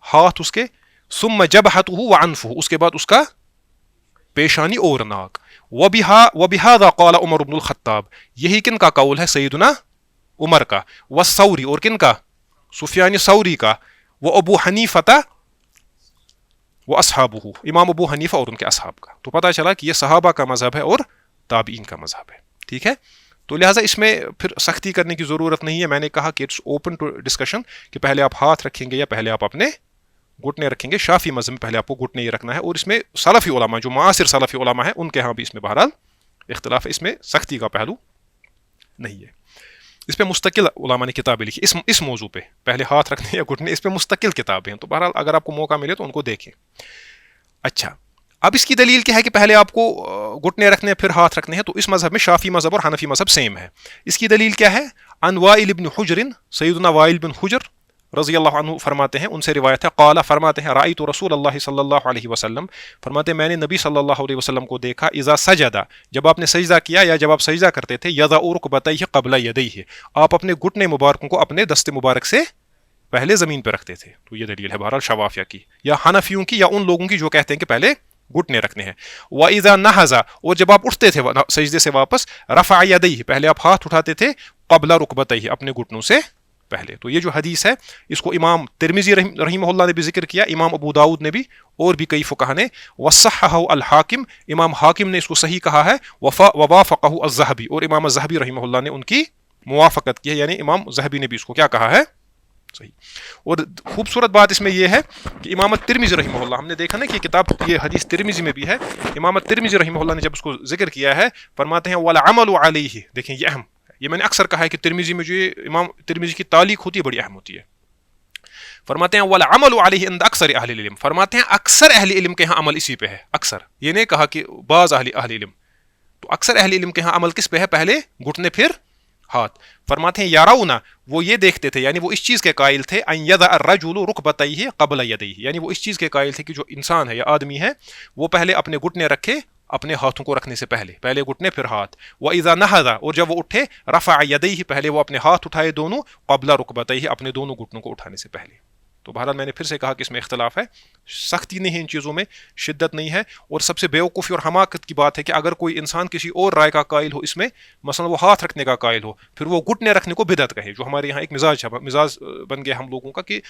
ہاتھ اس کے، ثم جبہتہ وعنفہ اس کے بعد اس کا پیشانی اور ناک. وبہذا قال عمر بن الخطاب، یہی کن کا قول ہے، سیدنا عمر کا، والثوری اور کن کا، سفیان ثوری کا، وہ ابو حنیفہ وہ اصحابہ، امام ابو حنیفہ اور ان کے اصحاب کا. تو پتہ چلا کہ یہ صحابہ کا مذہب ہے اور تابعین کا مذہب ہے. ٹھیک ہے. تو لہٰذا اس میں پھر سختی کرنے کی ضرورت نہیں ہے. میں نے کہا کہ اٹس اوپن ٹو ڈسکشن کہ پہلے آپ ہاتھ رکھیں گے یا پہلے آپ اپنے گھٹنے رکھیں گے. شافعی مذہب میں پہلے آپ کو گھٹنے ہی رکھنا ہے. اور اس میں سلفی علماء جو معاصر سلفی علماء ہیں ان کے ہاں بھی اس میں بہرحال اختلاف ہے. اس میں سختی کا پہلو نہیں ہے. اس پہ مستقل علماء نے کتابیں لکھی اس موضوع پہ، پہلے ہاتھ رکھنے یا گھٹنے، اس پہ مستقل کتابیں ہیں. تو بہرحال اگر آپ کو موقع ملے تو ان کو دیکھیں. اچھا، اب اس کی دلیل کیا ہے کہ پہلے آپ کو گھٹنے رکھنے پھر ہاتھ رکھنے ہیں. تو اس مذہب میں شافعی مذہب اور حنفی مذہب سیم ہے. اس کی دلیل کیا ہے، عن وائل بن حجر، سیدنا وائل بن حجر رضی اللہ عنہ فرماتے ہیں، ان سے روایت ہے، قال فرماتے ہیں، رأیت رسول اللہ صلی اللہ علیہ وسلم، فرماتے ہیں میں نے نبی صلی اللہ علیہ وسلم کو دیکھا، اذا سجدا، جب آپ نے سجدہ کیا یا جب آپ سجدہ کرتے تھے، یضع رکبتیہ قبل یدیہ، آپ اپنے گھٹنے مبارکوں کو اپنے دست مبارک سے پہلے زمین پہ رکھتے تھے. تو یہ دلیل ہے بہرحال شوافیہ کی یا حنفیوں کی یا ان لوگوں کی جو کہتے ہیں کہ پہلے گھٹنے رکھنے ہیں. وَإِذَا نَهَزَ، اور جب آپ اٹھتے تھے سجدے سے واپس، رفع یدیہ، پہلے آپ ہاتھ اٹھاتے تھے، قبل رکبتیہ، اپنے گھٹنوں سے پہلے. تو یہ جو حدیث ہے اس کو امام ترمذی رحمہ اللہ نے بھی ذکر کیا، امام ابو داؤد نے بھی، اور بھی کئی فقہا نے. وصححہ الحاکم، امام حاکم نے اس کو صحیح کہا ہے. ووافقہ الذہبی، اور امام الذہبی رحمہ اللہ نے ان کی موافقت کی ہے، یعنی امام ذہبی نے بھی اس کو کیا کہا ہے، صحیح. اور خوبصورت بات اس میں یہ ہے کہ امام ترمذی رحمہ اللہ، ہم نے دیکھا نا کہ کتاب یہ حدیث ترمذی میں بھی ہے، امام ترمذی رحمہ اللہ نے جب اس کو ذکر کیا ہے، فرماتے ہیں والعمل علیہ، دیکھیں یہ اہم، یہ میں نے اکثر کہا ہے کہ ترمذی میں جو یہ امام ترمذی کی تعلیق ہوتی ہے بڑی اہم ہوتی ہے. فرماتے ہیں والعمل علیہ عند اکثر اہل العلم، فرماتے ہیں اکثر اہل علم کے ہاں عمل اسی پہ ہے. اکثر، یہ نہیں کہا کہ بعض اہل علم، تو اکثر اہل علم کے ہاں عمل کس پہ ہے، پہلے گھٹنے پھر ہاتھ. فرماتے ہیں یارونا، وہ یہ دیکھتے تھے، یعنی وہ اس چیز کے قائل تھے، ان یضع الرجل رکبتیہ قبل یدیہ، یعنی وہ اس چیز کے قائل تھے کہ جو انسان ہے یا آدمی ہے وہ پہلے اپنے گھٹنے رکھے اپنے ہاتھوں کو رکھنے سے پہلے گھٹنے پھر ہاتھ. وَإِذَا نَهَضَ، اور جب وہ اٹھے، رفع یدیہ، پہلے وہ اپنے ہاتھ اٹھائے دونوں، قبل رکبتیہ، اپنے دونوں گھٹنوں کو اٹھانے سے پہلے. تو بہرحال میں نے پھر سے کہا کہ اس میں اختلاف ہے، سختی نہیں ہے ان چیزوں میں، شدت نہیں ہے. اور سب سے بیوقوفی اور حماقت کی بات ہے کہ اگر کوئی انسان کسی اور رائے کا قائل ہو اس میں، مثلا وہ ہاتھ رکھنے کا قائل ہو، پھر وہ گھٹنے رکھنے کو بدعت کہے، جو ہمارے یہاں ایک مزاج بن گیا ہم لوگوں کا کہ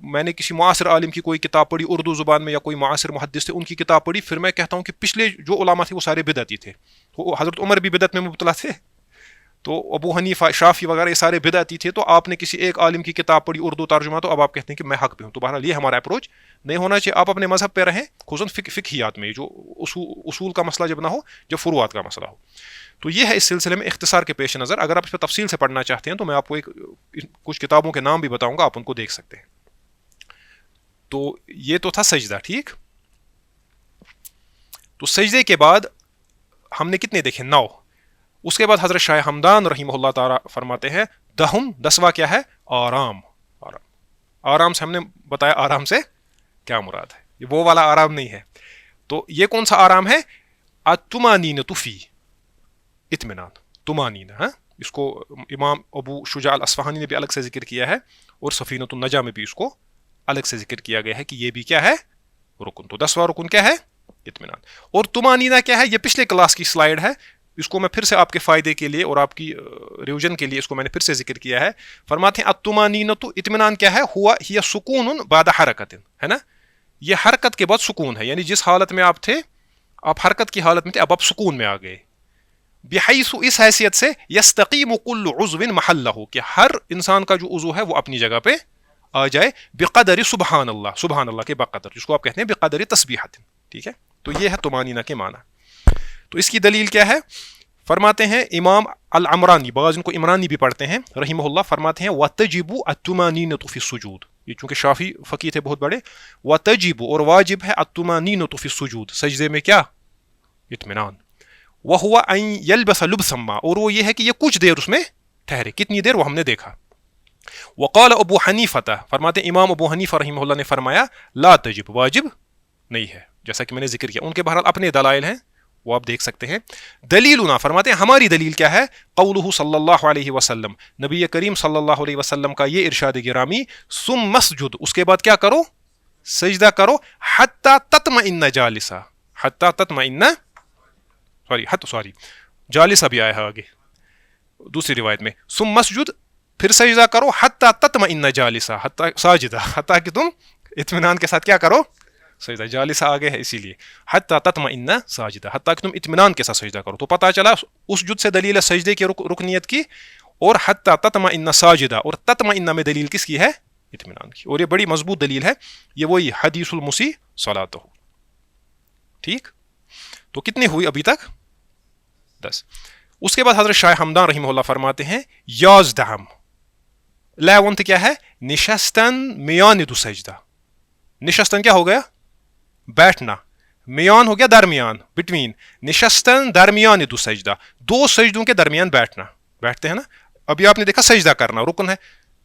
میں نے کسی معاصر عالم کی کوئی کتاب پڑھی اردو زبان میں یا کوئی معاصر محدث تھے ان کی کتاب پڑھی، پھر میں کہتا ہوں کہ پچھلے جو علماء تھے وہ سارے بدعتی تھے. تو حضرت عمر بھی بدعت میں مبتلا تھے، تو ابو حنیفہ، شافعی وغیرہ یہ سارے بدعتی تھے. تو آپ نے کسی ایک عالم کی کتاب پڑھی اردو ترجمہ، تو اب آپ کہتے ہیں کہ میں حق پہ ہوں. تو بہرحال یہ ہمارا اپروچ نہیں ہونا چاہیے. آپ اپنے مذہب پہ رہیں، خصوصاً فقہیات میں، جو اصول کا مسئلہ جب نہ ہو، جب فروعات کا مسئلہ ہو. تو یہ ہے اس سلسلے میں اختصار کے پیش نظر. اگر آپ اس پہ تفصیل سے پڑھنا چاہتے ہیں تو میں آپ کو کچھ کتابوں کے نام بھی بتاؤں گا، آپ ان کو دیکھ سکتے ہیں. تو یہ تو تھا سجدہ، ٹھیک. تو سجدے کے بعد ہم نے کتنے دیکھے، 9. اس کے بعد حضرت شاہ ہمدان رحمہ اللہ تعالیٰ فرماتے ہیں 10واں کیا ہے، آرام. آرام سے ہم نے بتایا آرام سے کیا مراد ہے، یہ وہ والا آرام نہیں ہے. تو یہ کون سا آرام ہے، الطمانینۃ فی، اطمینان، طمانینہ. ہاں، اس کو امام ابو شجاع الاصفہانی نے بھی الگ سے ذکر کیا ہے، اور سفینۃ النجا میں بھی اس کو الگ سے ذکر کیا گیا ہے کہ یہ بھی کیا ہے، رکن. تو 10واں رکن کیا ہے، اطمینان. اور طمانینہ کیا ہے، یہ پچھلے کلاس کی سلائیڈ ہے، اس کو میں پھر سے آپ کے فائدے کے لیے اور آپ کی ریویژن کے لیے اس کو میں نے پھر سے ذکر کیا ہے. فرماتے ہیں الطمانینۃ، اطمینان کیا ہے، ہی سکون بعد حرکت، ہے نا، یہ حرکت کے بعد سکون ہے. یعنی جس حالت میں آپ تھے، آپ حرکت کی حالت میں تھے، اب آپ سکون میں آ گئے. بحیث، اس حیثیت سے، یستقیم کل عضو محلہ، کہ ہر انسان کا جو عضو ہے وہ اپنی جگہ پہ آ جائے. بقدر سبحان اللہ، سبحان اللہ کے بقدر، جس کو آپ کہتے ہیں بقدر تسبیحۃ، ٹھیک ہے. تو یہ ہے طمانینہ کے معنی. تو اس کی دلیل کیا ہے، فرماتے ہیں امام العمرانی، بعض ان کو عمرانی بھی پڑھتے ہیں رحمہ اللہ، فرماتے ہیں وَتَجِبُ الطُّمَانِینَةُ فِي السُّجُودِ، یہ چونکہ شافعی فقیہ تھے بہت بڑے. وَتَجِبُ، اور واجب ہے، الطُّمَانِینَةُ فِي السُّجُودِ، سجدے میں کیا، اطمینان. وَهُوَ أَن يَلْبَسَ لُبْسًا مَا، اور وہ یہ ہے کہ یہ کچھ دیر اس میں ٹھہرے. کتنی دیر وہ ہم نے دیکھا. وقال ابو حنیفہ، فرماتے ہیں امام ابو حنیفہ رحمہ اللہ نے فرمایا لا تجب، واجب نہیں ہے، جیسا کہ میں نے ذکر کیا. ان کے بہرحال اپنے دلائل ہیں، وہ آپ دیکھ سکتے ہیں. دلیلنا، فرماتے ہیں ہماری دلیل کیا ہے، قولہ صلی اللہ علیہ وسلم، نبی کریم صلی اللہ علیہ وسلم کا یہ ارشاد گرامی، ثم مسجد، اس کے بعد کیا کرو، سجدہ کرو، حتی تطمئن جالسا، حتی تطمئن، سوری جالسا بھی آیا ہے آگے دوسری روایت میں، ثم مسجد، پھر سجدہ کرو، حتی تطمئن جالسا، حتی ساجدہ، حتی کہ تم اطمینان کے ساتھ کیا کرو، سجدہ. جالسہ آگے ہے اسی لیے، حتی تطمئن ساجدہ، حتی کہ تم اطمینان کے ساتھ سجدہ کرو. تو پتہ چلا اس جد سے دلیل ہے سجدے کی رکنیت کی، اور حتی تطمئن ساجدہ، اور تطمئن میں دلیل کس کی ہے، اطمینان کی. اور یہ بڑی مضبوط دلیل ہے، یہ وہی حدیث المسیء صلاتہ، ٹھیک. تو کتنی ہوئی ابھی تک، 10. اس کے بعد حضرت شاہ ہمدان رحمہ اللہ فرماتے ہیں 11 لیونت کیا ہے، نشستن میان دو سجدہ. نشستن کیا ہو گیا، بیٹھنا، میان ہو گیا درمیان، بٹوین. نشستن درمیان دو سجدہ، دو سجدوں کے درمیان بیٹھنا، بیٹھتے ہیں نا. ابھی آپ نے دیکھا سجدہ کرنا رکن ہے،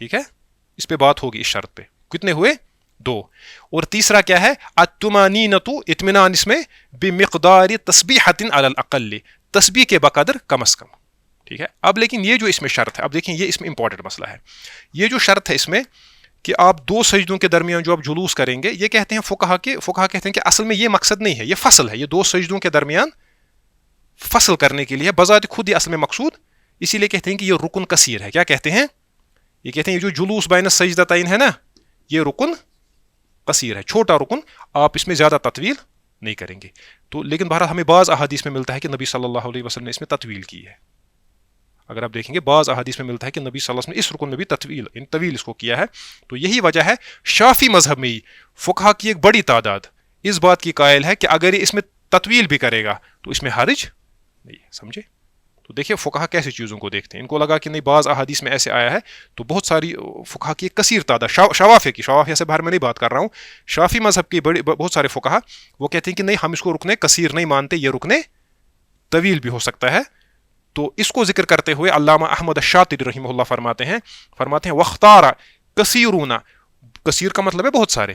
ٹھیک ہے, اس پہ بات ہوگی اس شرط پہ. کتنے ہوئے؟ 2. اور تیسرا کیا ہے؟ الطمانینۃ, اطمینان اس میں بمقدار تسبیحۃ علی الاقل, تسبیح کے بقدر کم از کم. ٹھیک ہے. اب لیکن یہ جو اس میں شرط ہے, اب دیکھیں یہ اس میں امپورٹنٹ مسئلہ ہے. یہ جو شرط ہے اس میں کہ آپ 2 سجدوں کے درمیان جو آپ جلوس کریں گے, یہ کہتے ہیں فقہا کہتے ہیں کہ اصل میں یہ مقصد نہیں ہے, یہ فصل ہے. یہ 2 سجدوں کے درمیان فصل کرنے کے لیے بذات خود یہ اصل میں مقصود, اسی لیے کہتے ہیں کہ یہ رکن کثیر ہے. کیا کہتے ہیں؟ یہ کہتے ہیں یہ جو جلوس بین السجدتین ہے نا, یہ رکن قصیر ہے, چھوٹا رکن, آپ اس میں زیادہ تطویل نہیں کریں گے. تو لیکن بہرحال ہمیں بعض احادیث میں ملتا ہے کہ نبی صلی اللہ علیہ وسلم نے اس میں تطویل کی ہے. اگر آپ دیکھیں گے بعض احادیث میں ملتا ہے کہ نبی صلی اللہ علیہ وسلم نے اس رکن میں بھی طویل اس کو کیا ہے. تو یہی وجہ ہے شافعی مذہب میں ہی فقہا کی ایک بڑی تعداد اس بات کی قائل ہے کہ اگر یہ اس میں تطویل بھی کرے گا تو اس میں حرج نہیں ہے. سمجھے؟ تو دیکھیں فقہا کیسی چیزوں کو دیکھتے ہیں. ان کو لگا کہ نہیں بعض احادیث میں ایسے آیا ہے, تو بہت ساری فقہا کی ایک کثیر تعداد, شوافیہ سے باہر میں نہیں بات کر رہا ہوں, شافعی مذہب کے بہت سارے فقہا وہ کہتے ہیں کہ نہیں ہم اس کو رکن کثیر نہیں مانتے, یہ رکن طویل بھی ہو سکتا ہے. تو اس کو ذکر کرتے ہوئے علامہ احمد الشاطبی رحمہ اللہ فرماتے ہیں وختار کثیرون, کثیر کا مطلب ہے بہت سارے,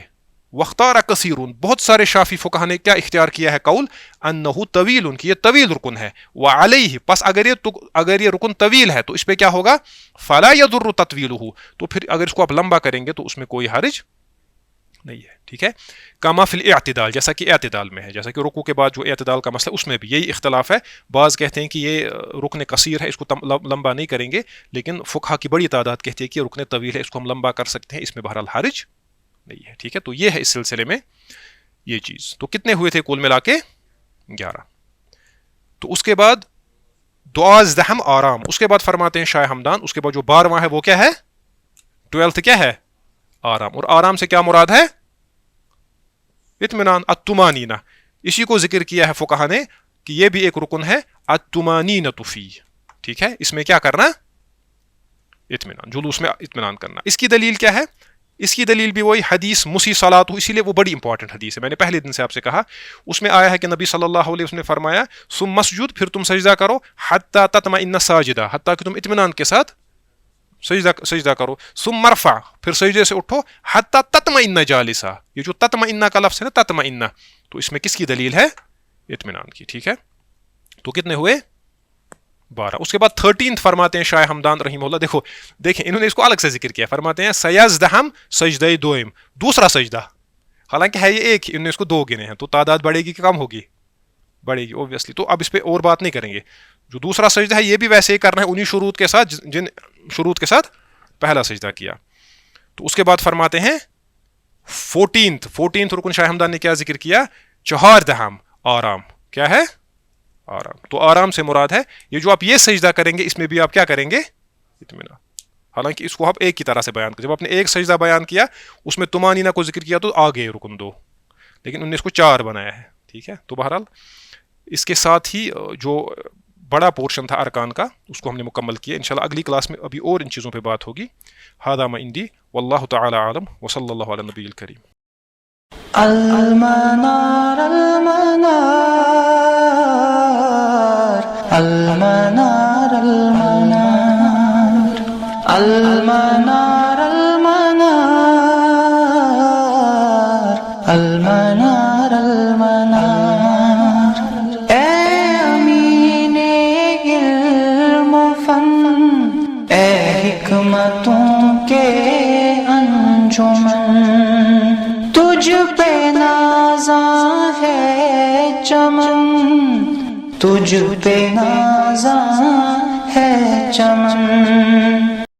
وختار کثیرون, بہت سارے شافعی فقہا نے کیا اختیار کیا ہے قول, انہ طویل, کہ یہ طویل رکن ہے, وعلیہ, پس اگر یہ رکن طویل ہے تو اس پہ کیا ہوگا, فلا یضر تطویلہ, تو پھر اگر اس کو آپ لمبا کریں گے تو اس میں کوئی حرج نہیں ہے. ٹھیک ہے. کما فی الاعتدال, جیسا کہ اعتدال میں ہے, جیسا کہ رکوع کے بعد جو اعتدال کا مسئلہ اس میں بھی یہی اختلاف ہے. بعض کہتے ہیں کہ یہ رکن قصیر ہے, اس کو لمبا نہیں کریں گے, لیکن فقہا کی بڑی تعداد کہتے ہیں کہ یہ رکن طویل ہے, اس کو ہم لمبا کر سکتے ہیں, اس میں بہرحال حرج نہیں ہے. ٹھیک ہے. تو یہ ہے اس سلسلے میں یہ چیز. تو کتنے ہوئے تھے کل ملا کے؟ 11. تو اس کے بعد دوازدہم آرام, اس کے بعد فرماتے ہیں شاہ ہمدان, اس کے بعد جو 12واں ہے وہ کیا ہے؟ 12 کیا ہے؟ آرام. اور آرام سے کیا مراد ہے؟ اطمینان, الطمانینہ. اسی کو ذکر کیا ہے فقہا نے کہ یہ بھی ایک رکن ہے, الطمانینۃ فی. ٹھیک ہے. اس میں کیا کرنا؟ اطمینان, جلوس میں اطمینان کرنا. اس کی دلیل کیا ہے؟ اس کی دلیل بھی وہی حدیث مسی صلاتہ, اسی لیے وہ بڑی امپورٹنٹ حدیث ہے. میں نے پہلے دن سے آپ سے کہا, اس میں آیا ہے کہ نبی صلی اللہ علیہ وسلم نے فرمایا ثم مسجد, پھر تم سجدہ کرو, حتی تطمئن ساجدہ, حتیٰ کہ تم اطمینان کے ساتھ سجدہ کرو, ثم مرفع, پھر سجدے سے اٹھو, حتی تطمئن جالسا. یہ جو تطمئن کا لفظ ہے نا, تطمئن, تو اس میں کس کی دلیل ہے؟ اطمینان کی. ٹھیک ہے. تو کتنے ہوئے؟ 12. اس کے بعد 13 فرماتے ہیں شاہ ہمدان رحمہ اللہ, دیکھیں انہوں نے اس کو الگ سے ذکر کیا, فرماتے ہیں سیزدہم سجدہ دوئم, دوسرا سجدہ, حالانکہ ہے یہ ایک ہی, انہوں نے اس کو 2 گنے ہیں, تو تعداد بڑھے گی کہ کم ہوگی؟ بڑھے گی اوبویسلی. تو اب اس پہ اور بات نہیں کریں گے. جو دوسرا سجدہ ہے یہ بھی ویسے ہی کرنا ہے انہی شروط کے ساتھ جن شروط کے ساتھ پہلا سجدہ کیا. تو اس کے بعد فرماتے ہیں 14 رکن شاہ ہمدان نے کیا ذکر کیا؟ 14 آرام. کیا ہے؟ آرام. تو آرام سے مراد ہے یہ جو آپ یہ سجدہ کریں گے, اس میں بھی آپ کیا کریں گے؟ اطمینان. حالانکہ اس کو آپ ایک کی طرح سے بیان کریں, جب آپ نے ایک سجدہ بیان کیا اس میں طمانینہ کو ذکر کیا تو آگے رکن 2, لیکن انہوں نے اس کو 4 بنایا ہے. ٹھیک ہے. تو بہرحال اس کے ساتھ ہی جو بڑا پورشن تھا ارکان کا اس کو ہم نے مکمل کیا. انشاءاللہ اگلی کلاس میں ابھی اور ان چیزوں پہ بات ہوگی. ھذا ما عندی واللہ تعالی عالم وصلی اللہ علی النبی الکریم. المنار المنار المنار المنار المنار المنار المنار. اے امین علم و فن, اے حکمتوں کے انجمن, تجھ پہ نازاں ہے چمن, تجھ پہ نازاں ہے چمن.